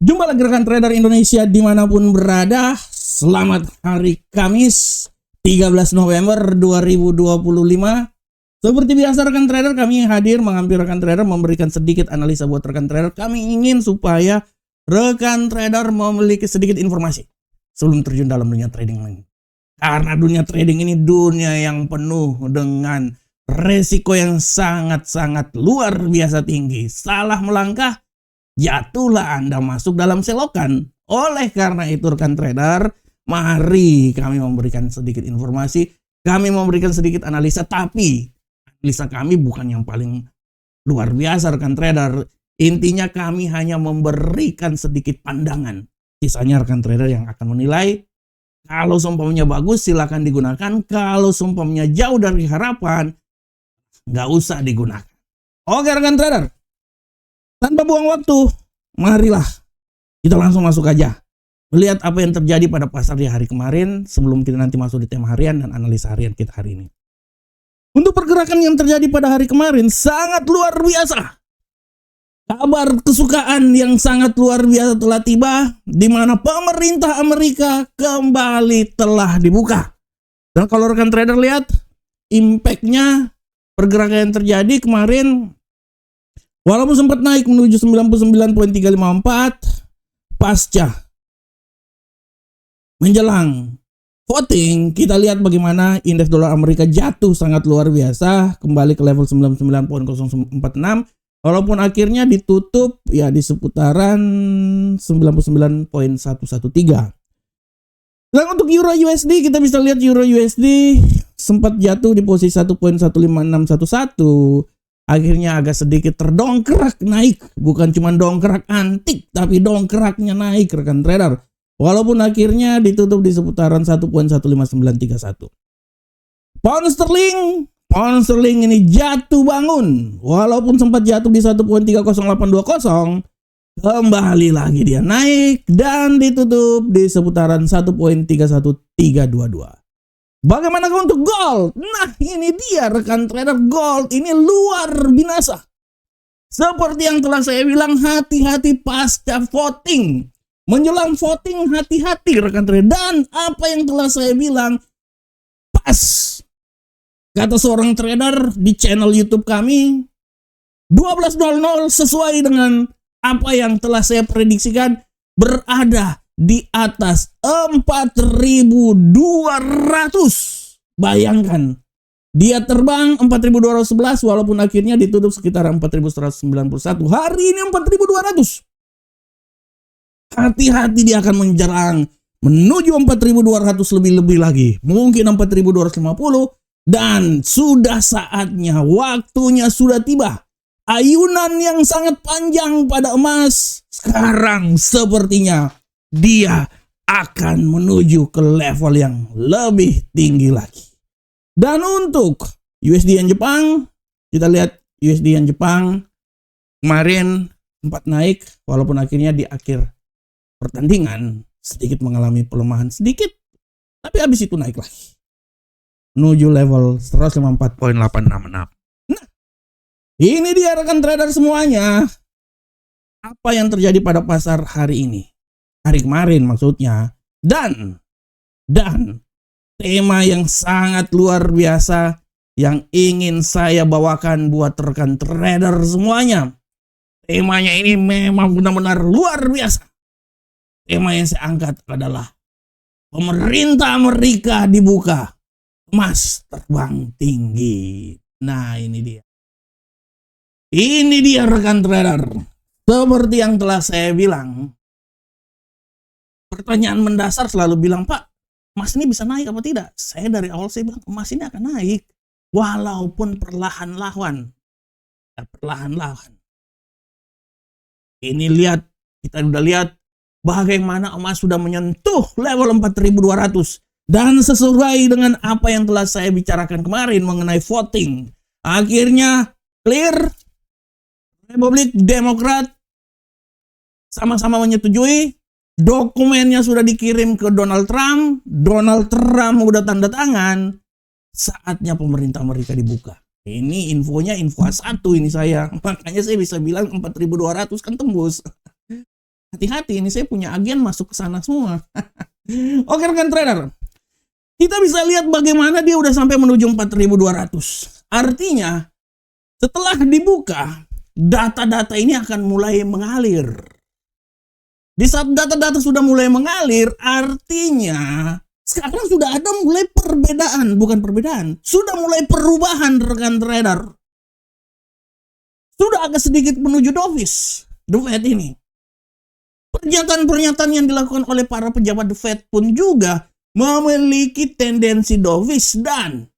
Jumpa lagi rekan trader Indonesia dimanapun berada. Selamat hari Kamis 13 November 2025. Seperti biasa rekan trader, kami hadir mengambil rekan trader, memberikan sedikit analisa buat rekan trader. Kami ingin supaya rekan trader memiliki sedikit informasi sebelum terjun dalam dunia trading ini. Karena dunia trading ini dunia yang penuh dengan resiko yang sangat-sangat luar biasa tinggi. Salah melangkah, jatuhlah Anda masuk dalam selokan. Oleh karena itu rekan trader, mari kami memberikan sedikit informasi, kami memberikan sedikit analisa, tapi analisa kami bukan yang paling luar biasa rekan trader. Intinya kami hanya memberikan sedikit pandangan. Sisanya rekan trader yang akan menilai. Kalau seumpamanya bagus silakan digunakan, kalau seumpamanya jauh dari harapan nggak usah digunakan. Oke rekan trader, tanpa buang waktu, marilah kita langsung masuk aja. Melihat apa yang terjadi pada pasar di hari kemarin sebelum kita nanti masuk di tema harian dan analisa harian kita hari ini. Untuk pergerakan yang terjadi pada hari kemarin sangat luar biasa. Kabar kesukaan yang sangat luar biasa telah tiba, di mana pemerintah Amerika kembali telah dibuka. Dan kalau rekan trader lihat, impact-nya pergerakan yang terjadi kemarin, walaupun sempat naik menuju 99.354 pasca menjelang voting, kita lihat bagaimana indeks dolar Amerika jatuh sangat luar biasa, kembali ke level 99.046, walaupun akhirnya ditutup ya di seputaran 99.113. Dan untuk Euro USD, kita bisa lihat Euro USD sempat jatuh di posisi 1.15611. Akhirnya agak sedikit terdongkrak naik, bukan cuma dongkrak antik, tapi dongkraknya naik rekan trader. Walaupun akhirnya ditutup di seputaran 1.15931. Pound sterling ini jatuh bangun, walaupun sempat jatuh di 1.30820, kembali lagi dia naik dan ditutup di seputaran 1.31322. Bagaimana untuk gold? Nah ini dia rekan trader, gold ini luar binasa. Seperti yang telah saya bilang, hati-hati pasca voting. Menjelang voting hati-hati rekan trader. Dan apa yang telah saya bilang, pas kata seorang trader di channel YouTube kami, 12.00 sesuai dengan apa yang telah saya prediksikan, berada di atas 4.200. Bayangkan, dia terbang 4.211 walaupun akhirnya ditutup sekitar 4.191. Hari ini 4.200. Hati-hati, dia akan menjerang menuju 4.200 lebih lagi. Mungkin 4.250. Dan sudah saatnya, waktunya sudah tiba. Ayunan yang sangat panjang pada emas sekarang sepertinya dia akan menuju ke level yang lebih tinggi lagi. Dan untuk USD yen Jepang, kita lihat USD yen Jepang kemarin sempat naik walaupun akhirnya di akhir pertandingan sedikit mengalami pelemahan sedikit, tapi habis itu naik lagi menuju level 154.866. Nah, ini dia rekan trader semuanya, apa yang terjadi pada pasar hari ini, hari kemarin maksudnya, dan tema yang sangat luar biasa yang ingin saya bawakan buat rekan trader semuanya. Temanya ini memang benar-benar luar biasa. Tema yang saya angkat adalah pemerintah Amerika dibuka, emas terbang tinggi. Nah ini dia. Ini dia rekan trader. Seperti yang telah saya bilang, pertanyaan mendasar selalu bilang, Pak, emas ini bisa naik apa tidak? Saya dari awal saya bilang emas ini akan naik, walaupun perlahan-lahan. Ini lihat, kita udah lihat bagaimana emas sudah menyentuh level 4.200. Dan sesuai dengan apa yang telah saya bicarakan kemarin mengenai voting, akhirnya clear, Republik Demokrat sama-sama menyetujui, dokumennya sudah dikirim ke Donald Trump udah tanda tangan, saatnya pemerintah Amerika dibuka. Ini infonya info A1 ini saya, makanya saya bisa bilang 4.200 kan tembus. Hati-hati, ini saya punya agen masuk ke sana semua. Oke rekan trader, kita bisa lihat bagaimana dia udah sampai menuju 4.200. Artinya setelah dibuka, data-data ini akan mulai mengalir. Di saat data-data sudah mulai mengalir, artinya sekarang sudah ada mulai perbedaan, bukan perbedaan, sudah mulai perubahan rekan trader. Sudah agak sedikit menuju dovish The Fed ini. Pernyataan-pernyataan yang dilakukan oleh para pejabat The Fed pun juga memiliki tendensi dovish, dan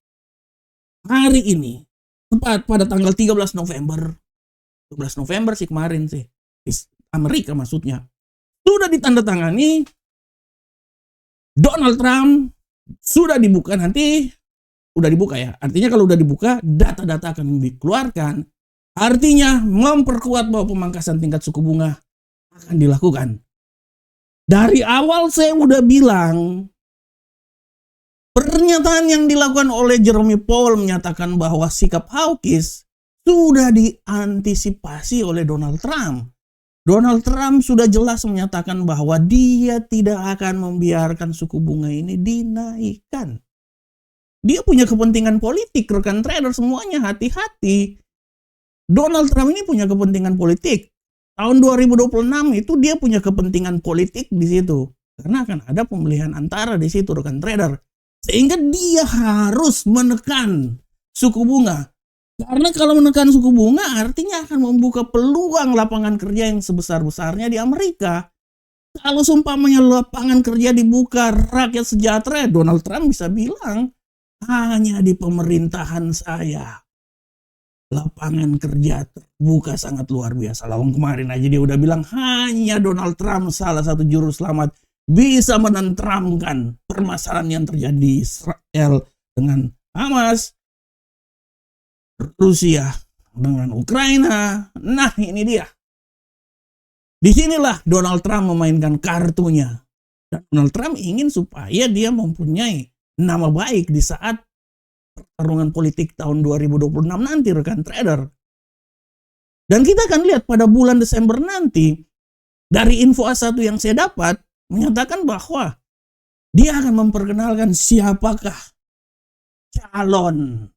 hari ini tepat pada tanggal 13 November sih kemarin sih, Amerika maksudnya, sudah ditandatangani Donald Trump, sudah dibuka nanti, udah dibuka ya, artinya kalau udah dibuka data-data akan dikeluarkan, artinya memperkuat bahwa pemangkasan tingkat suku bunga akan dilakukan. Dari awal saya udah bilang, pernyataan yang dilakukan oleh Jerome Powell menyatakan bahwa sikap hawkish sudah diantisipasi oleh Donald Trump. Donald Trump sudah jelas menyatakan bahwa dia tidak akan membiarkan suku bunga ini dinaikkan. Dia punya kepentingan politik, rekan trader semuanya, hati-hati. Donald Trump ini punya kepentingan politik. Tahun 2026 itu dia punya kepentingan politik di situ. Karena akan ada pemilihan antara di situ rekan trader. Sehingga dia harus menekan suku bunga. Karena kalau menekan suku bunga artinya akan membuka peluang lapangan kerja yang sebesar-besarnya di Amerika. Kalau seumpamanya lapangan kerja dibuka rakyat sejahtera, Donald Trump bisa bilang, hanya di pemerintahan saya lapangan kerja terbuka sangat luar biasa. Lawang kemarin aja dia udah bilang hanya Donald Trump, salah satu juru selamat, bisa menenteramkan permasalahan yang terjadi di Israel dengan Hamas, Rusia dengan Ukraina. Nah ini dia. Disinilah Donald Trump memainkan kartunya. Dan Donald Trump ingin supaya dia mempunyai nama baik di saat pertarungan politik tahun 2026 nanti rekan trader. Dan kita akan lihat pada bulan Desember nanti, dari info A1 yang saya dapat menyatakan bahwa dia akan memperkenalkan siapakah calon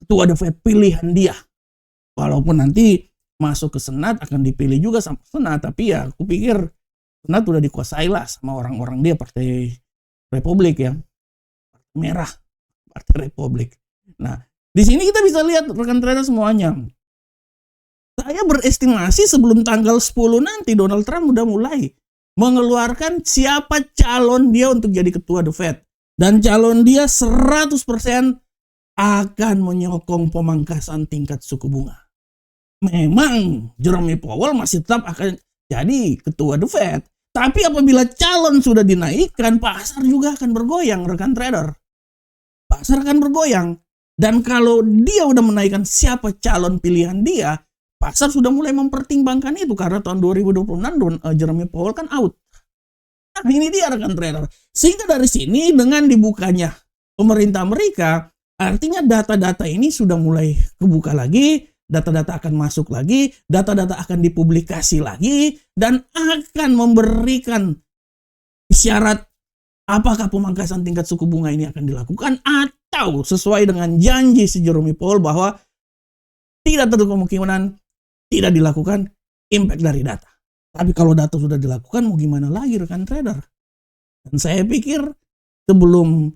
ketua The Fed pilihan dia. Walaupun nanti masuk ke Senat akan dipilih juga sama Senat, tapi ya aku pikir Senat udah dikuasai lah sama orang-orang dia, Partai Republik ya, Partai Merah, Partai Republik. Nah, di sini kita bisa lihat rekan trader semuanya. Saya berestimasi sebelum tanggal 10 nanti Donald Trump udah mulai mengeluarkan siapa calon dia untuk jadi ketua The Fed. Dan calon dia 100% akan menyokong pemangkasan tingkat suku bunga. Memang Jerome Powell masih tetap akan jadi ketua The Fed. Tapi apabila calon sudah dinaikkan, pasar juga akan bergoyang rekan trader. Pasar akan bergoyang. Dan kalau dia udah menaikkan siapa calon pilihan dia, pasar sudah mulai mempertimbangkan itu. Karena tahun 2026 Jerome Powell kan out. Nah ini dia rekan trader. Sehingga dari sini dengan dibukanya pemerintah Amerika, artinya data-data ini sudah mulai kebuka lagi. Data-data akan masuk lagi. Data-data akan dipublikasi lagi. Dan akan memberikan isyarat apakah pemangkasan tingkat suku bunga ini akan dilakukan, atau sesuai dengan janji si Jerome Powell bahwa tidak tertutup kemungkinan tidak dilakukan impact dari data. Tapi kalau data sudah dilakukan, mau gimana lagi rekan trader? Dan saya pikir sebelum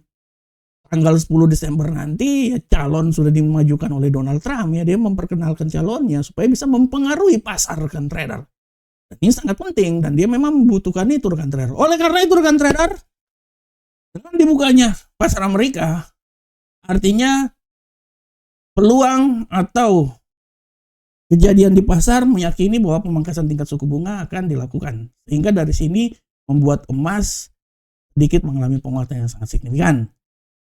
tanggal 10 Desember nanti, ya, calon sudah dimajukan oleh Donald Trump, ya dia memperkenalkan calonnya supaya bisa mempengaruhi pasar rekan trader. Dan ini sangat penting dan dia memang membutuhkan itu rekan trader. Oleh karena itu rekan trader, dengan dibukanya pasar Amerika, artinya peluang atau kejadian di pasar meyakini bahwa pemangkasan tingkat suku bunga akan dilakukan. Sehingga dari sini membuat emas sedikit mengalami penguatan yang sangat signifikan.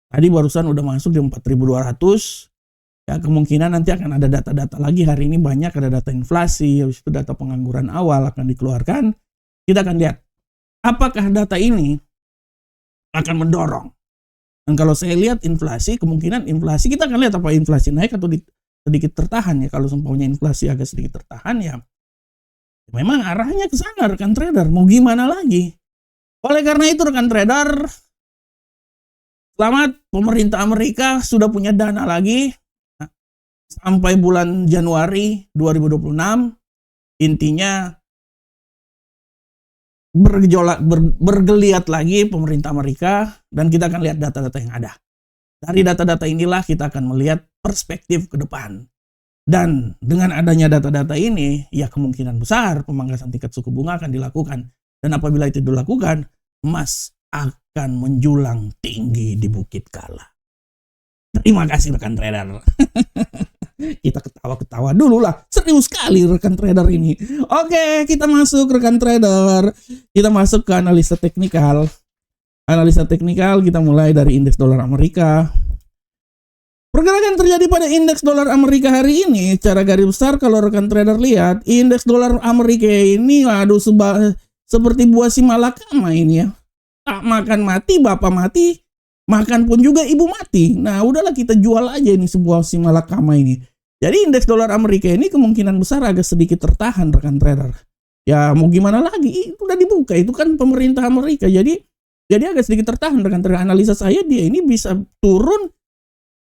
Tadi barusan udah masuk di 4.200. Ya, kemungkinan nanti akan ada data-data lagi. Hari ini banyak ada data inflasi, habis itu data pengangguran awal akan dikeluarkan. Kita akan lihat apakah data ini akan mendorong. Dan kalau saya lihat inflasi, kemungkinan inflasi kita akan lihat apa inflasi naik atau sedikit tertahan ya. Kalau seumpamanya inflasi agak sedikit tertahan ya memang arahnya ke sana rekan trader. Mau gimana lagi? Oleh karena itu rekan trader, selamat, pemerintah Amerika sudah punya dana lagi sampai bulan Januari 2026. Intinya bergeliat lagi pemerintah Amerika, dan kita akan lihat data-data yang ada. Dari data-data inilah kita akan melihat perspektif ke depan. Dan dengan adanya data-data ini, ya kemungkinan besar pemangkasan tingkat suku bunga akan dilakukan. Dan apabila itu dilakukan, emas akan menjulang tinggi di Bukit Kala. Terima kasih rekan trader. Kita ketawa-ketawa dulu lah. Serius sekali rekan trader ini. Oke, kita masuk rekan trader. Kita masuk ke analisa teknikal. Analisa teknikal kita mulai dari indeks dolar Amerika. Pergerakan terjadi pada indeks dolar Amerika hari ini, secara garis besar kalau rekan trader lihat, indeks dolar Amerika ini aduh seperti buah si malakama ini ya. Tak makan mati, bapak mati, makan pun juga ibu mati. Nah, udahlah kita jual aja ini sebuah si malakama ini. Jadi indeks dolar Amerika ini kemungkinan besar agak sedikit tertahan rekan trader. Ya mau gimana lagi, itu udah dibuka, itu kan pemerintah Amerika. Jadi agak sedikit tertahan rekan trader. Analisa saya dia ini bisa turun.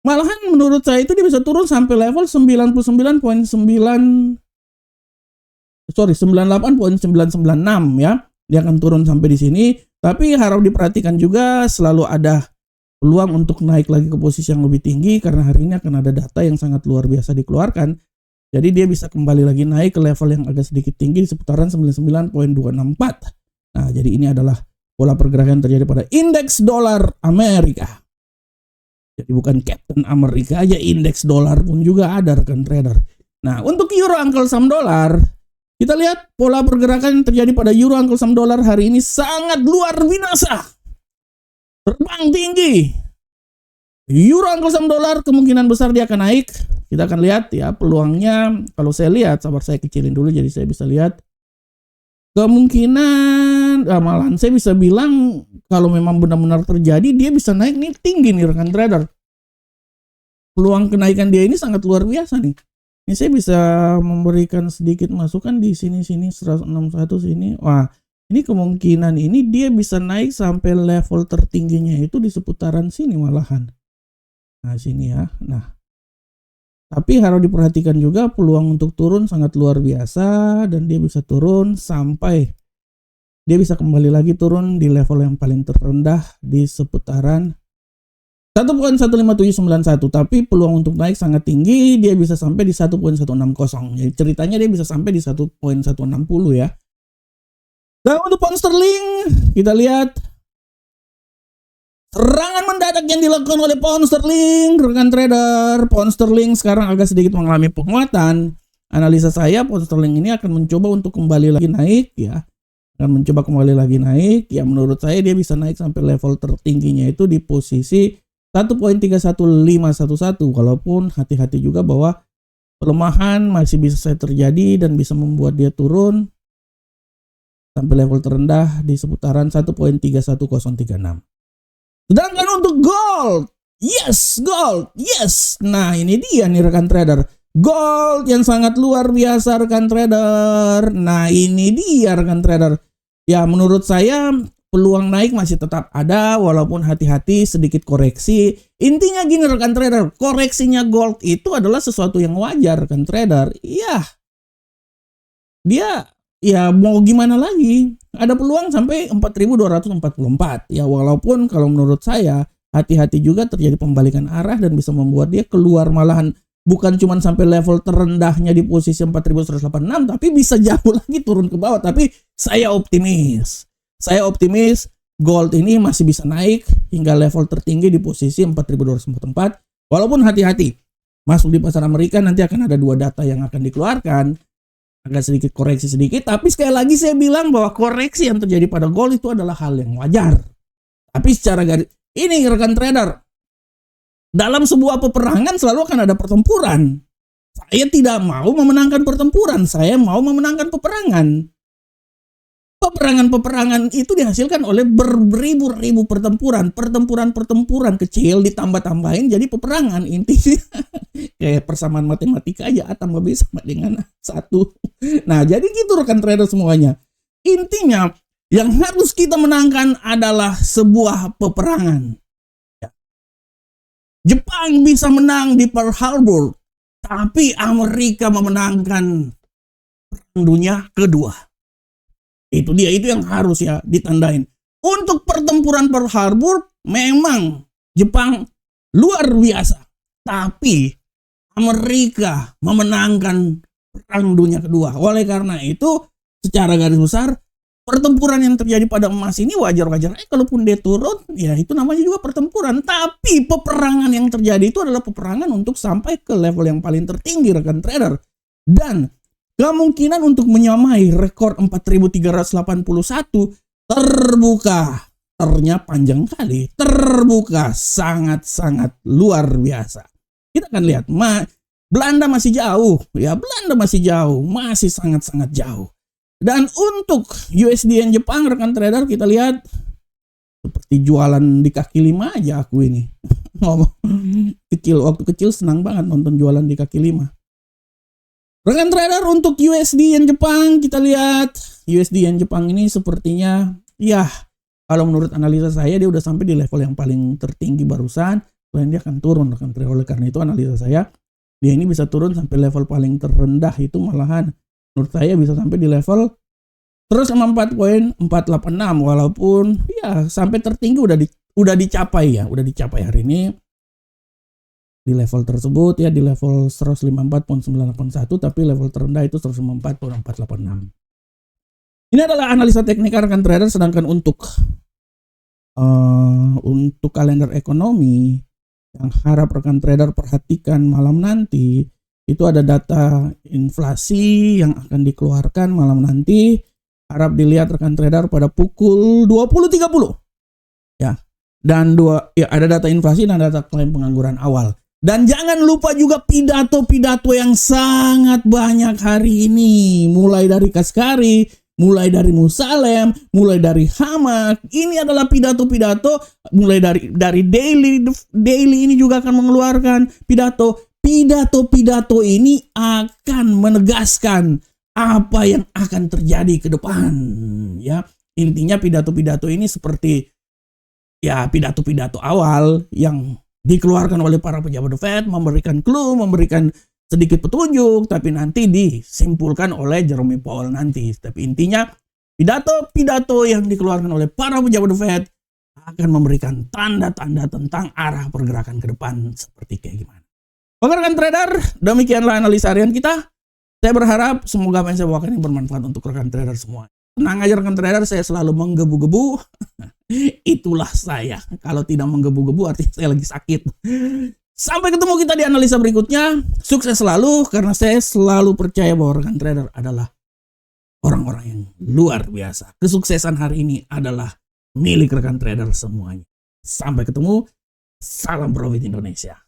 Malahan menurut saya itu dia bisa turun sampai level 98.996 ya. Dia akan turun sampai di sini, tapi harap diperhatikan juga selalu ada peluang untuk naik lagi ke posisi yang lebih tinggi karena hari ini akan ada data yang sangat luar biasa dikeluarkan. Jadi dia bisa kembali lagi naik ke level yang agak sedikit tinggi di seputaran 99.264. Nah, jadi ini adalah pola pergerakan terjadi pada indeks dolar Amerika. Jadi bukan Captain Amerika aja, indeks dolar pun juga ada rekan trader. Nah, untuk euro angkel saham dolar, kita lihat pola pergerakan yang terjadi pada euro angkel saham dolar hari ini sangat luar biasa. Terbang tinggi. Euro angkel saham dolar kemungkinan besar dia akan naik. Kita akan lihat ya peluangnya. Kalau saya lihat, sabar saya kecilin dulu jadi saya bisa lihat. Kemungkinan, malahan saya bisa bilang kalau memang benar-benar terjadi dia bisa naik nih tinggi nih rekan trader. Peluang kenaikan dia ini sangat luar biasa nih. Ini saya bisa memberikan sedikit masukan di sini 161 sini. Wah, ini kemungkinan ini dia bisa naik sampai level tertingginya itu di seputaran sini malahan. Nah, sini ya. Nah, tapi harus diperhatikan juga peluang untuk turun sangat luar biasa dan dia bisa turun sampai dia bisa kembali lagi turun di level yang paling terendah di seputaran 1.15791, tapi peluang untuk naik sangat tinggi, dia bisa sampai di 1.160. Jadi ceritanya dia bisa sampai di 1.160 ya. Dan untuk pound sterling kita lihat serangan mendadak yang dilakukan oleh pound sterling, rekan trader. Pound sterling sekarang agak sedikit mengalami penguatan. Analisa saya pound sterling ini akan mencoba untuk kembali lagi naik ya. Akan mencoba kembali lagi naik. Ya menurut saya dia bisa naik sampai level tertingginya itu di posisi 1.31511. Walaupun hati-hati juga bahwa pelemahan masih bisa terjadi dan bisa membuat dia turun sampai level terendah di seputaran 1.31036. Sedangkan untuk gold, gold, yes. Nah ini dia nih rekan trader, gold yang sangat luar biasa rekan trader. Nah ini dia rekan trader. Ya menurut saya peluang naik masih tetap ada walaupun hati-hati sedikit koreksi. Intinya gini rekan trader, koreksinya gold itu adalah sesuatu yang wajar rekan trader. Iya, dia ya mau gimana lagi? Ada peluang sampai 4.244. Ya walaupun kalau menurut saya hati-hati juga terjadi pembalikan arah dan bisa membuat dia keluar malahan bukan cuma sampai level terendahnya di posisi 4.186 tapi bisa jauh lagi turun ke bawah. Tapi saya optimis. Saya optimis gold ini masih bisa naik hingga level tertinggi di posisi 4.244. Walaupun hati-hati masuk di pasar Amerika nanti akan ada dua data yang akan dikeluarkan. Agak sedikit koreksi sedikit, tapi sekali lagi saya bilang bahwa koreksi yang terjadi pada gold itu adalah hal yang wajar. Tapi secara garis ini rekan trader, dalam sebuah peperangan selalu akan ada pertempuran. Saya tidak mau memenangkan pertempuran, saya mau memenangkan peperangan. Peperangan-peperangan itu dihasilkan oleh beribu-ribu pertempuran kecil ditambah-tambahin jadi peperangan. Intinya kayak persamaan matematika aja, A tambah B sama dengan 1. Nah, jadi gitu rekan trader semuanya. Intinya yang harus kita menangkan adalah sebuah peperangan. Jepang bisa menang di Pearl Harbor, tapi Amerika memenangkan Perang Dunia Kedua. Itu dia, itu yang harus ya ditandain. Untuk pertempuran Pearl Harbor memang Jepang luar biasa, tapi Amerika memenangkan Perang Dunia Kedua. Oleh karena itu, secara garis besar, pertempuran yang terjadi pada emas ini wajar-wajar. Kalaupun dia turun, ya itu namanya juga pertempuran. Tapi peperangan yang terjadi itu adalah peperangan untuk sampai ke level yang paling tertinggi rekan trader. Dan kemungkinan untuk menyamai rekor 4.381 terbuka. Ternya panjang kali. Terbuka sangat-sangat luar biasa. Kita akan lihat. Belanda masih jauh. Ya, Belanda masih jauh. Masih sangat-sangat jauh. Dan untuk USD Jepang rekan trader kita lihat seperti jualan di kaki 5 aja aku ini. Ngomong kecil, waktu kecil senang banget nonton jualan di kaki 5. Rekan trader untuk USD Jepang kita lihat USD Jepang ini sepertinya ya kalau menurut analisa saya dia udah sampai di level yang paling tertinggi barusan, kemudian dia akan turun rekan trader. Oleh karena itu analisa saya dia ini bisa turun sampai level paling terendah itu malahan menurut saya bisa sampai di level terus sama 4.486 walaupun ya sampai tertinggi udah dicapai ya, udah dicapai hari ini di level tersebut ya, di level 154.981, tapi level terendah itu 154.486. Ini adalah analisa teknik rekan trader. Sedangkan untuk kalender ekonomi yang harap rekan trader perhatikan malam nanti, itu ada data inflasi yang akan dikeluarkan malam nanti. Harap dilihat rekan trader pada pukul 20.30. Ya. Dan ada data inflasi dan data klaim pengangguran awal. Dan jangan lupa juga pidato-pidato yang sangat banyak hari ini. Mulai dari Kaskari, mulai dari Musalem, mulai dari Hamak. Ini adalah pidato-pidato mulai dari daily ini juga akan mengeluarkan pidato. Pidato-pidato ini akan menegaskan apa yang akan terjadi ke depan. Ya, intinya pidato-pidato ini seperti ya pidato-pidato awal yang dikeluarkan oleh para pejabat The Fed, memberikan clue, memberikan sedikit petunjuk, tapi nanti disimpulkan oleh Jerome Powell nanti. Tapi intinya pidato-pidato yang dikeluarkan oleh para pejabat The Fed akan memberikan tanda-tanda tentang arah pergerakan ke depan seperti kayak gimana. Oke rekan trader, demikianlah analisa harian kita. Saya berharap semoga apa yang saya bawakan ini bermanfaat untuk rekan trader semua. Tenang aja rekan trader, saya selalu menggebu-gebu. Itulah saya. Kalau tidak menggebu-gebu artinya saya lagi sakit. Sampai ketemu kita di analisa berikutnya. Sukses selalu karena saya selalu percaya bahwa rekan trader adalah orang-orang yang luar biasa. Kesuksesan hari ini adalah milik rekan trader semuanya. Sampai ketemu. Salam profit Indonesia.